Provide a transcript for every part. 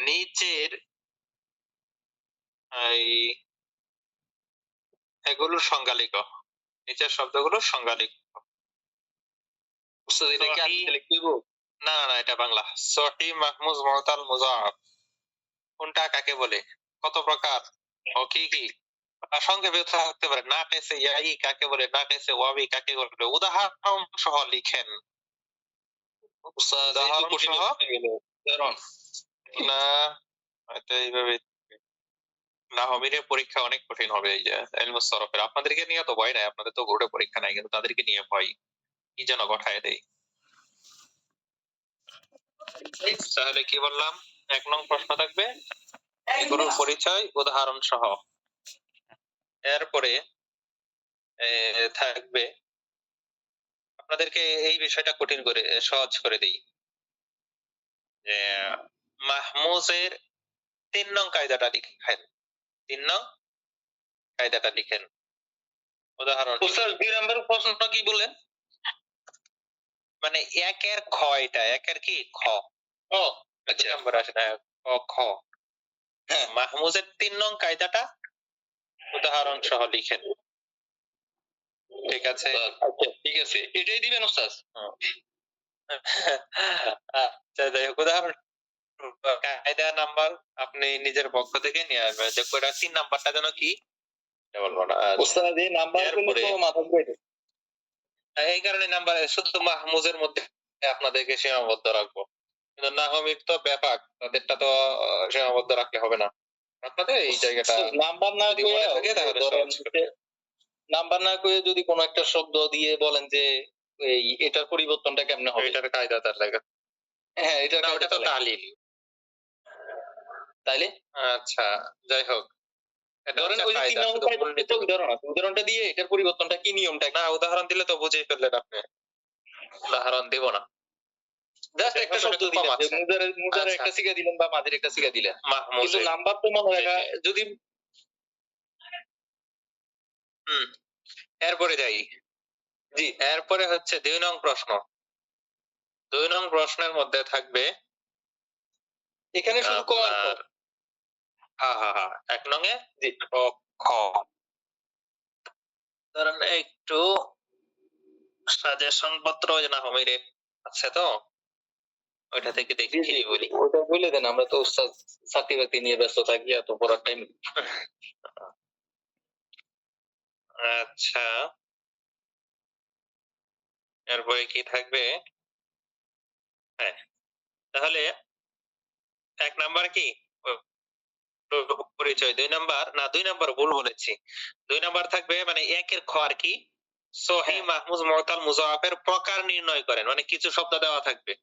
নিচের এই এগুলোর সংজ্ঞা লিখো। নিচের শব্দগুলোর সংজ্ঞা লিখো। এটা কি আরবিতে লিখতে হইব? না না, এটা বাংলা। সহিহ, মাহমুজ, মুতাল, মুযাফ কোনটা কাকে বলে, কত প্রকার ও কি কি? সংক্ষেপে থাকতে পারে। নাকিসে ইয়াই কাকে বলে, নাকিসে ওয়াবি কাকে বলে, উদাহরণ সহ লিখেন। উদাহরণ সহ না, এটা এইভাবে না, হমিরের পরীক্ষা অনেক কঠিন হবে। এই যে ইলমুস সরফের, আপনাদেরকে নিয়ে তো ভয় নাই, আপনাদের তো বোর্ডে পরীক্ষা নাই, কিন্তু তাদেরকে নিয়ে ভয়, কি যেন গঠায় দেয়। তাহলে কি বললাম, 1 নং প্রশ্ন থাকবে এগুলোর পরিচয় উদাহরণ সহ। এরপরে থাকবে আপনাদেরকে এই বিষয়টা কঠিন করে সহজ করে দেই, যে মাহমুজের 3 নং কায়দাটা লিখেন। 3 নং কায়দাটা লিখেন। উদাহরণ, স্যার 2 নম্বরের প্রশ্নটা কি বলেন? মানে 1 এর খ, এটা 1 এর কি খ। ও আচ্ছা, নাম্বার আসে না, খ। হ্যাঁ, মাহমুজের 3 নং কায়দাটা উদাহরণ সহ লিখেন। ঠিক আছে, আচ্ছা ঠিক আছে, এটাই দিবেন ওস্তাদ। আচ্ছা যাই হোক, উদাহরণ কায়দা নাম্বার আপনি নিজের পক্ষ থেকে নিয়ে আসবেন, যে কয়টা 3 নাম্বারটা যেন কি বলবো না ওস্তাদ, এই নাম্বারগুলো তো মাথা ঘুরে। এই কারণে নাম্বার শুধু মাহমুজের মধ্যে আপনাদেরকে সীমাবদ্ধ রাখবো, কিন্তু নাহমির তো ব্যাপক, তাদেরটা তো সীমাবদ্ধ রাখলে হবে না। আপনাদের এই জায়গাটা নাম্বার না কইয়া থাকে, তাহলে নাম্বার না কইয়া যদি কোনো একটা শব্দ দিয়ে বলেন যে এই এটার পরিবর্তনটা কেমনে হবে, এটার কায়দা তার লাগা। হ্যাঁ, এটা ওটা তো তালিল। তাইলে আচ্ছা যাই হোক, ধরেন ওই 3 নম্বর কায়দাটা উদাহরণটা দিয়ে এটার পরিবর্তনটা কি, নিয়মটা না, উদাহরণ দিলে তো বুঝেই ফেললেন আপনি। উদাহরণ দেব না, জাস্ট একটা শব্দ দিলেন, যে মুজারের একটা শিখা দিলেন বা মাদের একটা শিখা দিলেন, কিন্তু নাম্বার তো মনে রাখা যদি। এরপরে যাই, জি এরপরে হচ্ছে 2 নং প্রশ্ন। 2 নং প্রশ্নের মধ্যে থাকবে এখানে শুধু ক আর খ। হ্যাঁ হ্যাঁ হ্যাঁ, 1 নং এ জি খ। ধরেন একটু সাজেশন পত্র না হমিরে আছে তো, ওইটা থেকে দেখি বলি। ওটা বলে দেন, আমরা তো উস্তাদ চাকরি বাকরি নিয়ে ব্যস্ত থাকি, এত পড়ার টাইম। আচ্ছা, এরপরে কি থাকবে? হ্যাঁ, তাহলে 1 নাম্বার কি পরিচয়, 2 নাম্বার না, 2 নাম্বার ভুল বলেছি। 2 নাম্বার থাকবে মানে 1 এর খ আর কি, সহিহ, মাহমুজ, মুতাল, মুযাফের প্রকার নির্ণয় করেন। মানে কিছু শব্দ দেওয়া থাকবে,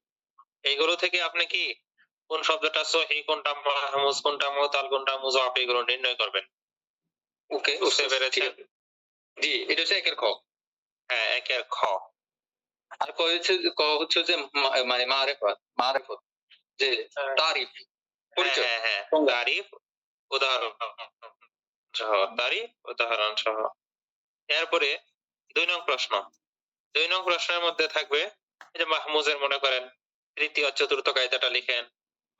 এইগুলো থেকে আপনি কি কোন শব্দটা সহিহ, কোনটা মাহমুজ, কোনটা মুতাল, কোনটা মুযাফ, এগুলো নির্ণয় করবেন। ওকে, বুঝতে পেরেছেন? জি, এটা হচ্ছে 1 এর খ। হ্যাঁ, 1 এর খ। আর ক হচ্ছে যে মানে মারিফত, যে তারিফ, পরিচয়। হ্যাঁ হ্যাঁ, তারিফ উদাহরণ সহ, তারিফ উদাহরণ সহ। এরপরে 2 নং প্রশ্ন। 2 নং প্রশ্নের মধ্যে থাকবে এই যে মাহমুজের মনে করেন 3য় 4র্থ কায়দাটা লিখেন,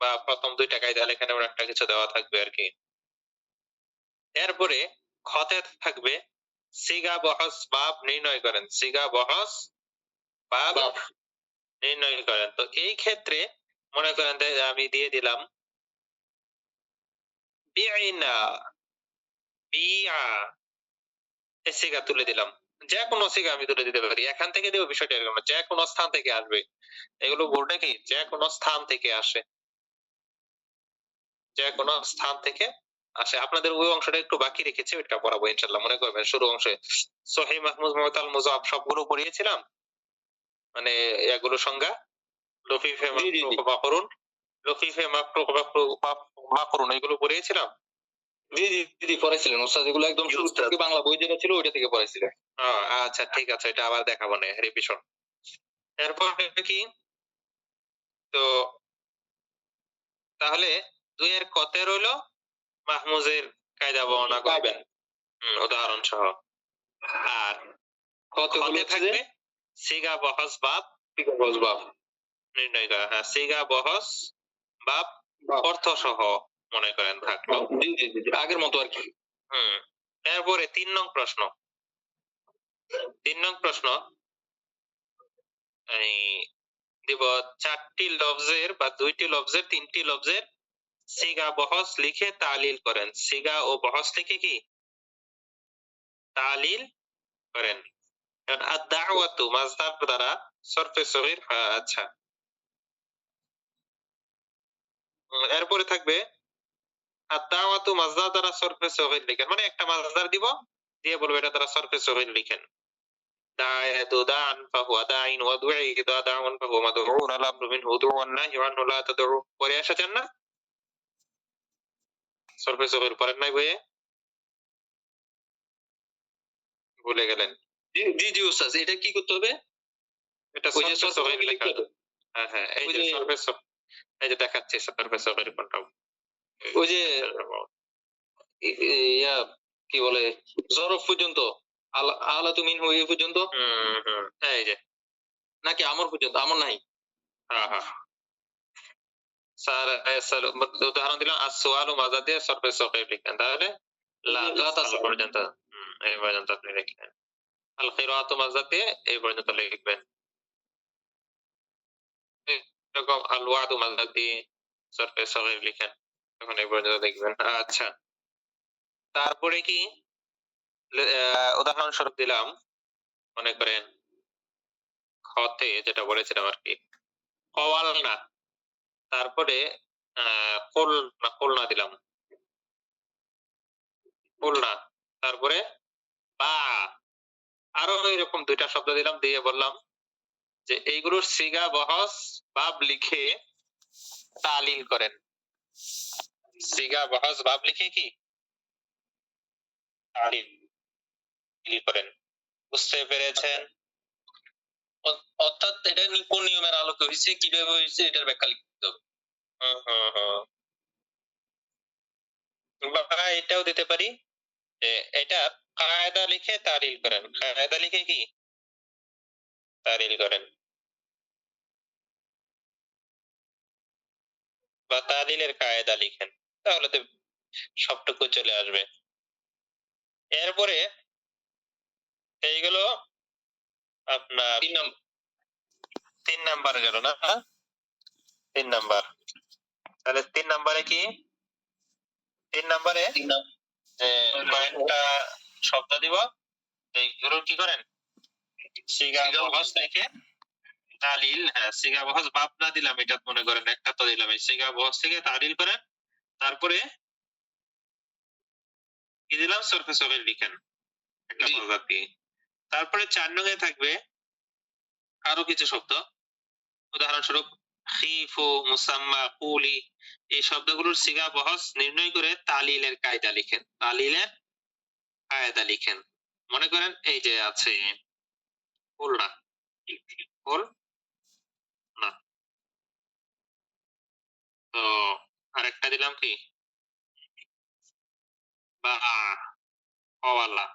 বা প্রথম 2টা কায়দা লেখেন, এমন একটা কিছু দেওয়া থাকবে আর কি। এরপরে খতে থাকবে সিগা বহস বাব নির্ণয় করেন। সিগা বহস বাব নির্ণয় করেন। তো এই ক্ষেত্রে মনে করেন আমি দিয়ে দিলাম বিআইনা, বিআ, এই সিগা তুলে দিলাম। যে কোনো সিগা আমি তুলে দিতে পারি, এখান থেকে দেব, বিষয়টা এরকম না, যে কোনো স্থান থেকে আসবে। এগুলো বোর্ডে কি যে কোনো স্থান থেকে আসে, যে কোনো স্থান থেকে আসে। আপনাদের ওই অংশটা একটু বাকি রেখেছি, ওইটা পড়াবো ইনশাআল্লাহ। মনে করবেন শুরু অংশে সহিহ, মাহমুজ, মুতাল, মুযাফ সবগুলো পড়িয়েছিলাম, মানে এগুলো সংজ্ঞা। লফিফে মাকরুহ মাকরুন, লফিফে মাকরুহ মাকরুন, এগুলো পড়িয়েছিলাম। জি জি জি, পড়াইছিলেন ওস্তাদ, এগুলো একদম শুরু থেকে বাংলা বই যেটা ছিল ওইটা থেকে পড়াইছিলেন। আচ্ছা ঠিক আছে, এটা আবার দেখাবো না, রিভিশন। এরপর কি, তো তাহলে 2 এর কতে রইলো মাহমুজের কায়দা বর্ণনা করবেন উদাহরণ সহ। আর কতে থাকবে সিগা বহস বাব নির্ণয় করা। হ্যাঁ, সিগা বহস বাব অর্থ সহ মনে করেন থাকলো। জি জি জি জি, আগের মতো আর কি। এরপরে 3 নং প্রশ্ন। 3 নং প্রশ্ন এই দিব 4টি লফজের বা 2টি লফজের 3টি লফজের সিগা বহস লিখে তালিল করেন। সিগা ও বহস লিখে কি তালিল করেন। কারণ আদ-দাওয়াতু মাসদার দ্বারা সরফে সগীর আচ্ছা। এরপরে থাকবে আদ-দাওয়াতু মাসদার দ্বারা সরফে সগীর লিখেন। মানে একটা মাসদার দিব, দিয়ে বলবো এটা দ্বারা সরফে সগীর লিখেন। دعا داعا فهو داع ودعي إذا داع فهو مدعو الأمر منه دعو والنهي عنه لا تدعو। পরে এসেছেন না সরফে সগীর পড়েন নাই বইয়ে? ভুলে গেলেন? জি জি জি ওস্তাদ, এটা কি করতে হবে? এটা ওই যে সরফে সগীর লিখতে লেখা। হবে। হ্যাঁ এই ওই যে যে সরফে সগীর, এই যে দেখাচ্ছি সরফে সগীর কোনটা। ওই যে ইয়া কি বলে জরফ পর্যন্ত, আলাতু মিনহু এই পর্যন্ত, এই যে নাকি আমর পর্যন্ত? আমর নাই। হ্যাঁ স্যার উদাহরণ দিলাম আসওয়ালু মাযা দিয়ে সরফে সগীর লিখেন, তাহলে লা তাসআল পর্যন্ত এই পর্যন্ত আপনি লিখলেন। আল কিরাআতু মাযা দিয়ে এই পর্যন্ত লিখবেন। এরকম আল ওয়াদু মাযা দিয়ে সরফে সগীর লিখেন, তখন এই পর্যন্ত লিখবেন। আচ্ছা, তারপরে কি উদাহরণস্বরূপ দিলাম, মনে করেন খতে যেটা বলেছিলাম আর কি, কওয়াল না, তারপরে কোল না দিলাম, কোল না, তারপরে বা আরো এরকম 2টা শব্দ দিলাম, দিয়ে বললাম যে এইগুলোর সিগা বহস ভাব লিখে তালিল করেন। সিগা বহস ভাব লিখে কি তালিল করেন। বুঝতে পেরেছেন? অর্থাৎ এটা কোন নিয়মের আলোকে হয়েছে, কিভাবে হয়েছে, এটার ব্যাখ্যা লিখতে হবে। বা এটাও দিতে পারি যে এটা কায়দা লিখে তালিল করেন। কায়দা লিখে কি তালিল করেন, বা তালিলের কায়দা লিখেন, তাহলে তো সবটুকু চলে আসবে। এরপরে এইগুলো আপনার 3 নাম্বার গেল না? 3 নাম্বার। তাহলে 3 নাম্বারে কি, 3 নাম্বারে কয়েকটা শব্দ দিব, এইগুলো কি করেন সিগা বহস লিখে তালিল, সিগা বহস বাপ না দিলাম, এটা মনে করেন একটা তো দিলাম, এই সিগা বহস থেকে তালিল করেন, তারপরে কি দিলাম সরফে সগীর লিখেন একটা মাযদার দিয়ে। তারপরে 4 নং এ থাকবে আরো কিছু শব্দ, উদাহরণস্বরূপ খিফু, মুসাম্মা, কুলি, এই শব্দগুলোর সিগা বহস নির্ণয় করে তালিলের কায়দা লিখেন। তালিলের কায়দা লিখেন। মনে করেন এই যে আছে কুল না, কুল না, তো আরেকটা দিলাম কি বা অওয়ালা।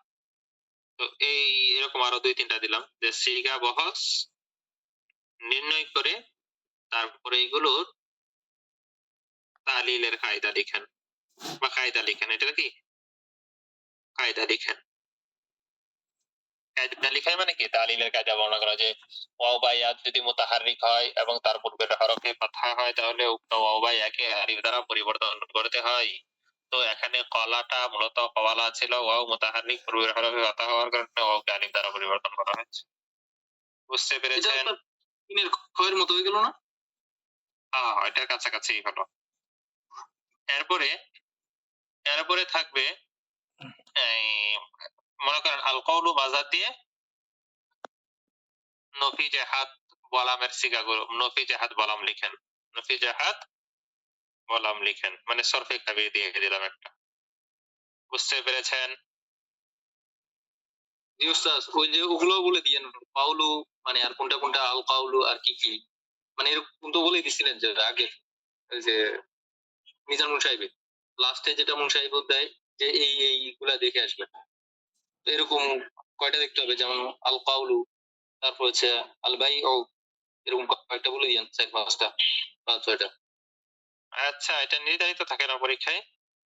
তো এই এরকম আরো 2-3টা দিলাম যে সিগা বহস নির্ণয় করে তারপরে এইগুলোর তালিলের কায়দা লিখেন বা কায়দা লিখেন। এটা কি কায়দা লিখেন। কায়দা লিখাই মানে কি তালিলের কায়দা বর্ণনা করা, যে ওয়াও বা ইয়া যদি মুতাহাররিক হয় এবং তার পূর্বের হরফে ফাতহা হয়, তাহলে উক্ত ওয়াও বা ইয়াকে আলিফ দ্বারা পরিবর্তন করতে হয়। তো এখানে কলাটা মূলত কওয়ালা ছিল, ওয়াও মুতাহাররিক, পূর্বের হরফে ফাতহা হওয়ার কারণে ওয়াওকে আলিফ দ্বারা পরিবর্তন করা হয়েছে। বুঝতে পেরেছেন? তিনের ক্ষয়ের মতো হয়ে গেল না? হ্যাঁ এটার কাছাকাছি হলো। এরপরে এরপরে থাকবে এই মনে করেন আল কওলু মাজার দিয়ে নফি জাহাদ বলামের সিগাগুলো, নফি জাহাদ বলাম লিখেন, নফি জাহাদ বলাম লিখেন, মানে সরফে কাবির দিয়ে দিলাম একটা। বুঝতে পেরেছেন? জি উস্তাদ, ওই যে ওগুলো বলে দিয়েন, কাউলু মানে আর কোনটা কোনটা, আল কাউলু আর কি কি, মানে এরকম তো বলেই দিছিলেন যে আগে, ওই যে মিজান মুন সাহেবের লাস্টে যেটা মুন সাহেব দেয় যে এইগুলা দেখে আসবেন, তো এরকম কয়টা দেখতে হবে, যেমন আল কাউলু, তারপর হচ্ছে আল বাই ও, এরকম কয়েকটা বলে দিয়েন, 4-5টা বা 6টা। আচ্ছা, এটা নির্ধারিত থাকে না পরীক্ষায়,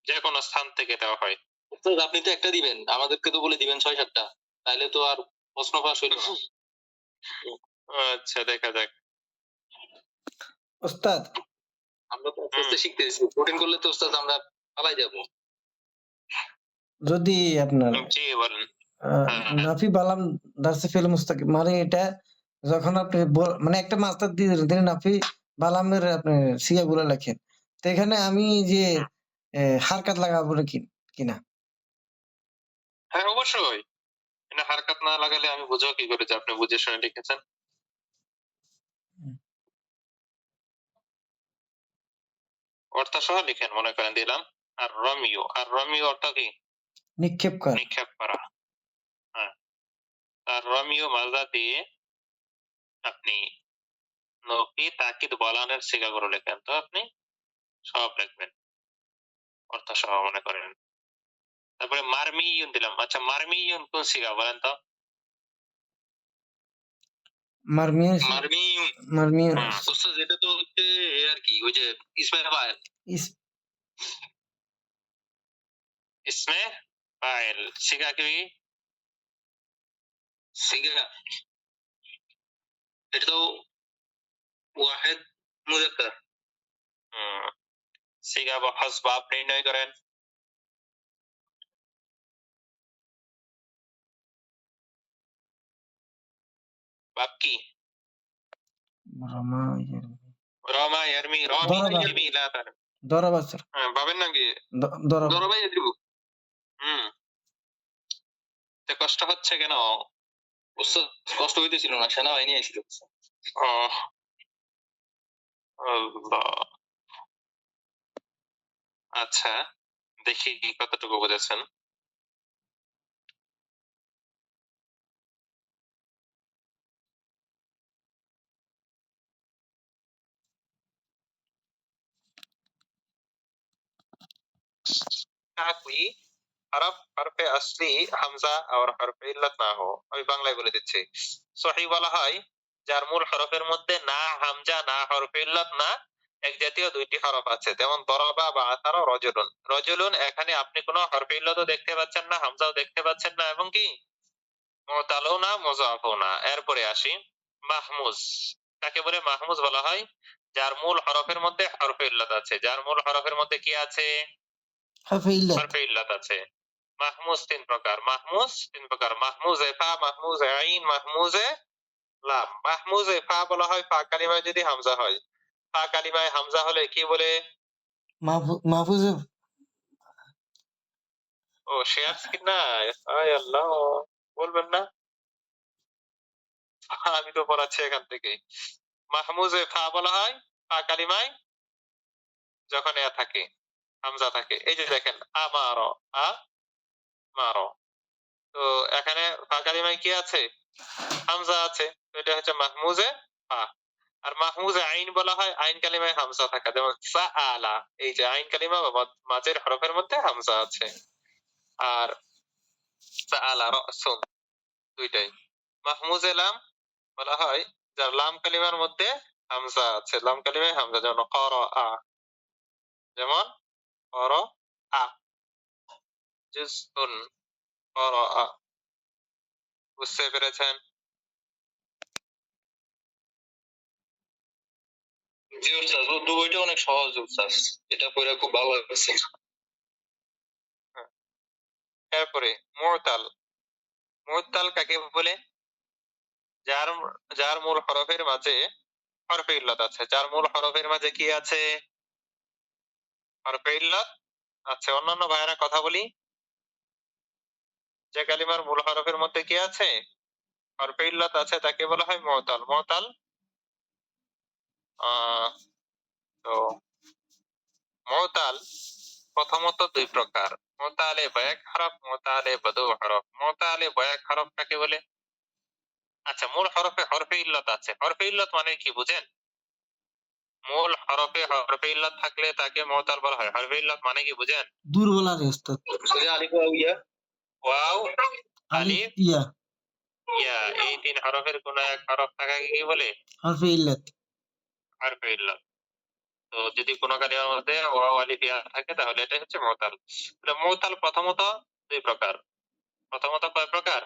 যে কোনো স্থান থেকে দেওয়া হয়। উস্তাদ আপনি তো একটা দিবেন, আমাদেরকে তো বলে দিবেন ৬-৭টা, তাইলে তো আর প্রশ্ন ফাঁস হইল না। আচ্ছা, দেখা যাক। ওস্তাদ আমরা তো আস্তে আস্তে শিখতেছি, কঠিন করলে তো ওস্তাদ আমরা পালাই যাবো। যদি আপনার জি বলেন। নাফি বালাম দার্সে ফেল মুস্তাকিম মানে এটা যখন আপনি মানে একটা মাস্টার দিয়ে দিলেন, তিনি নাফি বালামের আপনি সিগাগুলো লেখেন, তো এখানে আমি যে হারকাত লাগাবো নাকি কিনা? হ্যাঁ, অবশ্যই। এটা হারকাত না লাগালে আমি বুঝবো কি করে যে আপনি বুঝে শুনে লিখেছেন? অর্থ সহ লিখেন, মনে করেন দিলাম আর রমিও, আর রমিও অর্থ কি? নিক্ষেপ কর। নিক্ষেপ করা। হ্যাঁ, আর রমিও মাজদা দিয়ে আপনি নফি তাকিদ বলানের সিগাগুলো লেখেন, তো আপনি সব লিখবেন অর্থ সহ, মনে করেন। তারপরে মারমিউন দিলাম। আচ্ছা, মারমিউন কোন সিগা বলেন তো? মারমিউন মারমিউন। মারমিউন ওস্তাদ এটা তো হচ্ছে আর কি, ওই যে ইসমে ফাইল। ইসমে ফাইল সিগা কি? সিগা এটা তো ওয়াহিদ মুযাক্কার। সিগা বা হাসবাব নির্ণয় করেন। বাব কি? রমা রমা ইয়ারমি, রমি ইয়ারমি লা তার। দরবা স্যার, বাবেন নাকি? দরবা দরবাই দিব। তো কষ্ট হচ্ছে কেন? ওস্তাদ কষ্ট হইতেছিল না, সেনাবাহিনী আইছিল। আল্লাহ। আচ্ছা, দেখি কতটুকু বুঝেছেন। कोई हरफ हरफे असली হামজা আর হরফে ইল্লাত না হো। আমি বাংলায় বলে দিচ্ছি। সহি বলা হয় যার মূল হরফের মধ্যে না হামজা না হরফে ইল্লাত না এক জাতীয় দুইটি হরফ আছে, যেমন দরাবা বা আতারা রজুলুন। রজুলুন এখানে আপনি কোনো হরফে ইল্লাতও দেখতে পাচ্ছেন না, হামজাও দেখতে পাচ্ছেন না, এবং কি মুতালও না মুযাফও না। এরপরে আসি মাহমুজ। কাকে বলে মাহমুজ বলা হয়? যার মূল হরফের মধ্যে হরফে ইল্লাত আছে। যার মূল হরফের মধ্যে কি আছে? হরফে ইল্লাত। হরফে ইল্লাত আছে। মাহমুজ তিন প্রকার। মাহমুজ তিন প্রকার: মাহমুজে ফা, মাহমুজে আইন, মাহমুজে লাম। মাহমুজে ফা বলা হয় ফা কালিমায় যদি হামজা হয়। ফা কালিমায় হামজা হলে কি বলে? মাহফুজ। ও শেয়ার স্ক্রিন না, আয় আল্লাহ, বলবেন না? আমি তো পড়াচ্ছি এখান থেকে। মাহমুজে ফা বলা হয় ফা কালিমায় যখন এ থাকে, হামজা থাকে। এই যে দেখেন আমারো, আ মারো, তো এখানে ফা কালিমায় কি আছে? হামজা আছে। তো এটা হচ্ছে মাহমুজে ফা। আর মাহমুজে আইন বলা হয় আইন কালিমায় হামজা থাকা, যেমন সাআলা। এই যে আইন কালিমা বা মাঝের হরফের মধ্যে হামজা আছে। আর সাআলা রাসুন, দুইটাই। মাহমুজে লাম বলা হয় যার লাম কালিমার মধ্যে হামজা আছে, লাম কালিমায় হামজা, যেমন ক্বারাআ, যেমন ক্বারাআ, জুজউন, ক্বারাআ। বুঝতে পেরেছেন? জি ওস্তাদ, উর্দু বইটা অনেক সহজ ওস্তাদ, এটা পড়ে খুব ভালো লাগছে। এরপরে মুতাল। মুতাল কাকে বলে? যার যার মূল হরফের মাঝে হরফে ইল্লাত আছে। যার মূল হরফের মাঝে কি আছে? হরফে ইল্লাত আছে। অন্যান্য ভাইয়েরা কথা বলি, যে কালিমার মূল হরফের মধ্যে কি আছে? হরফে ইল্লাত আছে, তাকে বলা হয় মুতাল। মুতাল তো মুতাল প্রথমত দুই প্রকার: মুতালে বায়াক হরফ, মুতালে বদু হরফ। মুতালে বায়াক হরফ কাকে বলে? আচ্ছা, মূল হরফে হরফে ইল্লাত আছে। হরফে ইল্লাত মানে কি বুঝেন? মূল হরফে হরফে ইল্লাত থাকলে তাকে মুতাল বলা হয়। হরফে ইল্লাত মানে কি বুঝেন? দুর্বল আর ওস্তাদ। আলিফ ওয়াও ইয়া, ওয়াও, আলিফ, ইয়া, ইয়া, এই তিন হরফের কোন এক হরফ থাকাকে কি বলে? হরফে ইল্লাত। হরফে ইল্লাত। তো যদি কোনো কালিমার মধ্যে ওয়াও আলিফ ইয়া থাকে তাহলে এটা হচ্ছে মুতাল। তাহলে মুতাল প্রথমত দুই প্রকার। প্রথমত কয় প্রকার?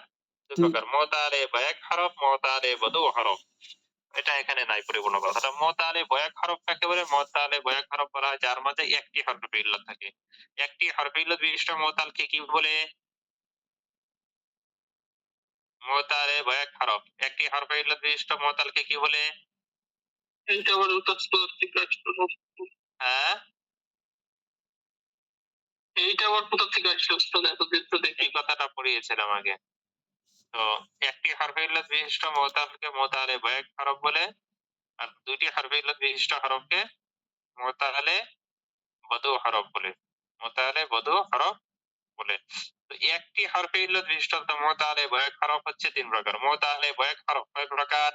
দুই জি। প্রকার। মুতালে বায়াক হরফ, মুতালে বদু হরফ। এটা এখানে নাই পরিপূর্ণ কথাটা। মুতালে বয়াক হরফ কাকে বলে? মুতালে বয়াক হরফ বলা হয় যার মাঝে একটি হরফে ইল্লাত থাকে। একটি হরফে ইল্লাত বিশিষ্ট মুতালকে কি বলে? মুতালে বয়াক হরফ। একটি হরফে ইল্লাত বিশিষ্ট মুতালকে কি বলে? এইটা আবার উত্তর থেকে আসলো। হ্যাঁ, এইটা আবার কোথা থেকে আসলো উস্তাদ? এতদিন তো দেখি। এই কথাটা পড়িয়েছিলাম আগে। তো একটি হরফে ইল্লাত বিশিষ্ট মুতালকে মুতালে বয়াক হরফ বলে, আর দুইটি হরফে ইল্লাত বিশিষ্ট হরফকে মুতালে বদু হরফ বলে। মুতালে বদু হরফ বলে। তো একটি হরফে ইল্লাত বিশিষ্ট মুতালে বয়াক হরফ হচ্ছে তিন প্রকার। মুতালে বয়াক হরফ কয় প্রকার?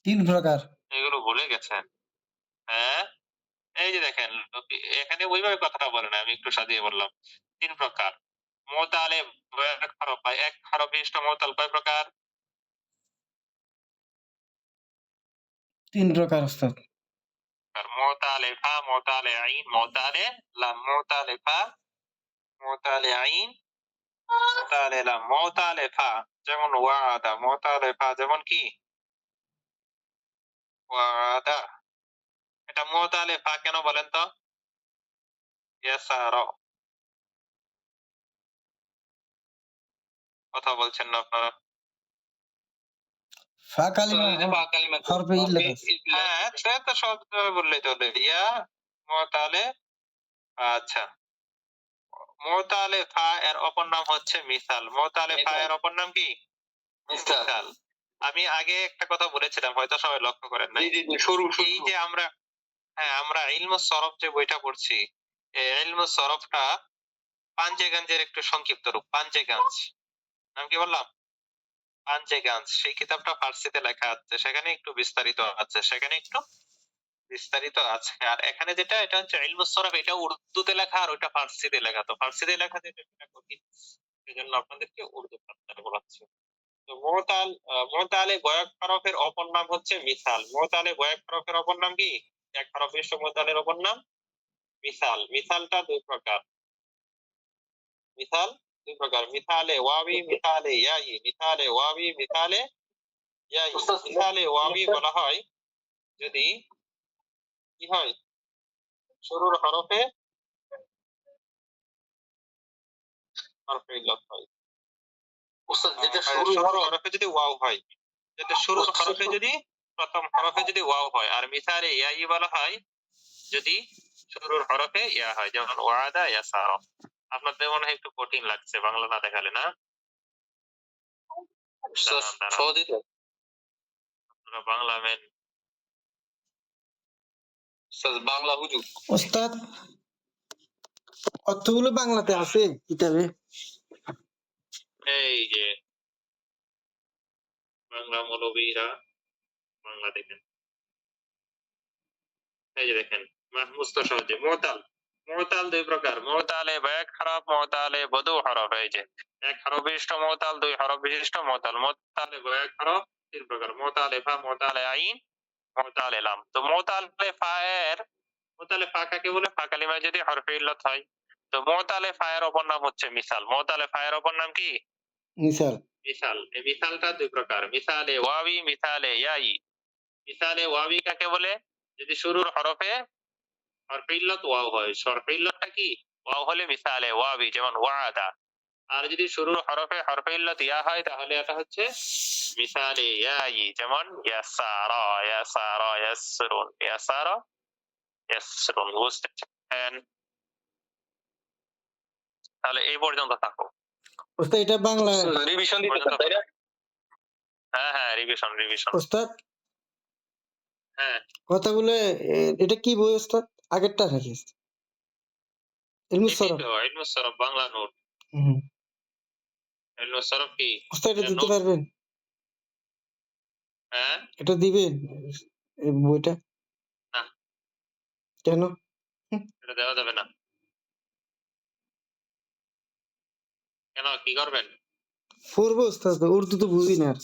3 প্রকার। এগুলো ভুলে গেছেন? হ্যাঁ, এই যে দেখেন, এখানে ওইভাবে কথাটা বলে না, আমি একটু সাজিয়ে বললাম। 3 প্রকার। মুতালে বয়াক হরফ বা এক হরফ বিশিষ্ট মুতাল কয় প্রকার? 3 প্রকার ওস্তাদ। আর মুতালে ফা, মুতালে আইন, মুতালে লাম। মুতালে ফা, মুতালে আইন, মুতালে লাম। মুতালে ফা যেমন ওয়াদা। মুতালে ফা যেমন কি? ওয়াদা। এটা মুতালে ফা কেন বলেন তো? ইয়াসার। কথা বলছেন না আপনারা? ফা কালিমা হরফে ইল্লাত আছে। হ্যাঁ, সে তো সবভাবে বললেই চলে। ইয়া মুতালে। আচ্ছা, মুতালে ফা এর অপর নাম হচ্ছে মিসাল। মুতালে ফা এর অপর নাম কি? মিসাল। আমি আগে একটা কথা বলেছিলাম, হয়তো সবাই লক্ষ্য করেন নাই। এই যে আমরা, হ্যাঁ, আমরা ইলমুস সরফ যে বইটা পড়ছি, এই ইলমুস সরফটা পাঞ্জেগাঞ্জের একটু সংক্ষিপ্ত রূপ। পাঞ্জেগাঞ্জ নাম কি বললাম? পাঞ্জেগাঞ্জ। সেই কিতাবটা ফার্সিতে লেখা আছে, সেখানে একটু বিস্তারিত আছে, সেখানে একটু বিস্তারিত আছে। আর এখানে যেটা, এটা হচ্ছে ইলমুস সরফ, এটা উর্দুতে লেখা আর ওইটা ফার্সিতে লেখা। তো ফার্সিতে লেখা যেটা সেটা কঠিন, সেজন্য আপনাদেরকে উর্দু ভাষাটা বলাচ্ছি। তো মুতালে বয়াক হরফের অপর নাম হচ্ছে মিসাল। মুতালে বয়াক হরফের অপর নাম কি? এক হরফ বিশিষ্ট মুতালের অপর নাম মিসাল। মিসালটা দুই প্রকার। মিসাল দুই প্রকার। মিসালে ওয়াবি, মিসালে ইয়াই। মিসালে ওয়াবি, মিসালে ইয়াই। মিসালে ওয়াবি বলা হয় যদি কি হয়? শুরুর হরফে হরফে ইল্লাত হয়। উস্তাদ যেটা শুরুর হরফে যদি ওয়াও হয়, যেটা শুরুর হরফে যদি প্রথম হরফে যদি ওয়াও হয়। আর মিসালে ইয়াই বলা হয় যদি শুরুর হরফে ইয়া হয়, যেমন ওয়াদা, ইয়াসার। আপনাদের মনে হয় একটু কঠিন লাগছে বাংলা না দেখালে, না? সহজে তো। আপনারা বাংলা মেন। উস্তাদ বাংলা হুজুর। ওস্তাদ অর্থগুলো বাংলাতে আছে কিতাবে? এই যে বাংলা মৌলবীরা বাংলা দেখেন, এই যে দেখেন মাহমুজ তো সহজে। মুতাল, মুতাল দুই প্রকার। মুতালে এক হরফ, মুতালে বদু হরফ। এই যে এক হরফ বিশিষ্ট মুতাল, দুই হরফ বিশিষ্ট মুতাল। মুতালে এক হরফ তিন প্রকার। মুতালে ফা, মুতালে আইন, মুতালে লাম। তো মুতালে ফা এর, মুতালে ফা কাকে বলে? ফা কালিমায় যদি হরফে ইল্লাত হয়। তো মুতালে ফা এর অপর নাম হচ্ছে মিসাল। মুতালে ফা এর অপর নাম কি? মিসাল। মিসাল। এই মিসালটা দুই প্রকার। মিসালে ওয়াবি, মিসালে ইয়াই। মিসালে ওয়াবি কাকে বলে? যদি শুরুর হরফে হরফে ইল্লাত ওয়াও হয়। হরফে ইল্লাতটা কি? ওয়াও হলে মিসালে ওয়াবি, যেমন ওয়াদা। আর যদি শুরুর হরফে হরফে ইল্লাত ইয়া হয় তাহলে এটা হচ্ছে মিসালে ইয়াই, যেমন ইয়াসারা, ইয়াসারা, ইয়াসরুন, ইয়াসারা, ইয়াসরুন। বুঝতেছেন? তাহলে এই পর্যন্ত থাকো। ওস্তাদ এটা বাংলা রিভিশন দিতে চান, তাই না? হ্যাঁ হ্যাঁ, রিভিশন রিভিশন। ওস্তাদ হ্যাঁ, কথাগুলো এটা কি বই ওস্তাদ? আগেরটা নাকি? ইলমুস সরফ। ইলমুস সরফ বাংলা নোট। হুম। ইলমুস সরফ কি? ওস্তাদ এটা দিতে নোট। পারবেন? হ্যাঁ, এটা দিবেন এই বইটা? না, কেন? এটা দেওয়া যাবে না। কেন, কি করবেন? পড়বো ওস্তাদ, উর্দু তো বুঝি না আর।